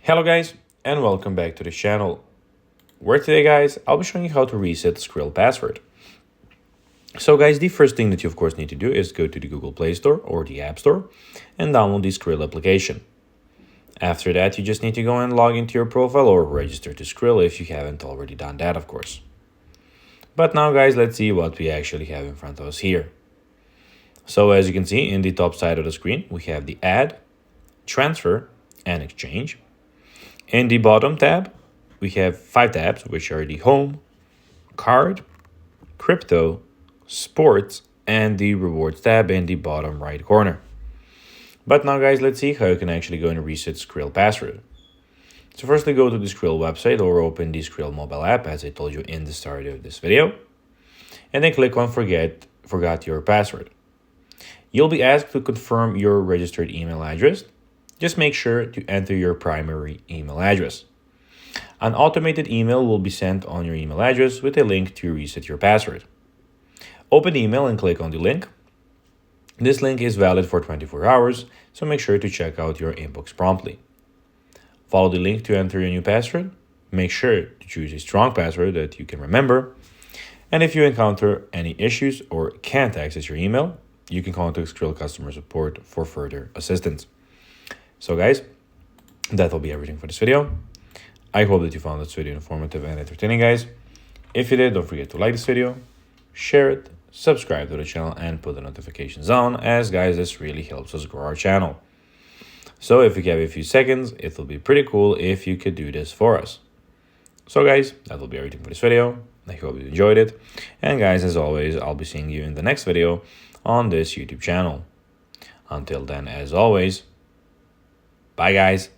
Hello guys, and welcome back to the channel, where today guys, I'll be showing you how to reset Skrill Password. So guys, the first thing that you of course need to do is go to the Google Play Store or the App Store and download the Skrill application. After that, you just need to go and log into your profile or register to Skrill if you haven't already done that, of course. But now guys, let's see what we actually have in front of us here. So as you can see in the top side of the screen, we have the Add, Transfer, and Exchange. In the bottom tab, we have 5 tabs, which are the Home, Card, Crypto, Sports, and the Rewards tab in the bottom right corner. But now guys, let's see how you can actually go and reset Skrill Password. So firstly, go to the Skrill website or open the Skrill mobile app as I told you in the start of this video. And then click on Forgot Your Password. You'll be asked to confirm your registered email address. Just make sure to enter your primary email address. An automated email will be sent on your email address with a link to reset your password. Open the email and click on the link. This link is valid for 24 hours, so make sure to check out your inbox promptly. Follow the link to enter your new password. Make sure to choose a strong password that you can remember. And if you encounter any issues or can't access your email, you can contact Skrill customer support for further assistance. So guys, that will be everything for this video. I hope that you found this video informative and entertaining, guys. If you did, don't forget to like this video, share it, subscribe to the channel, and put the notifications on, as guys, this really helps us grow our channel. So if you have a few seconds, it will be pretty cool if you could do this for us. So guys, that will be everything for this video. I hope you enjoyed it. And guys, as always, I'll be seeing you in the next video on this YouTube channel. Until then, as always, bye guys.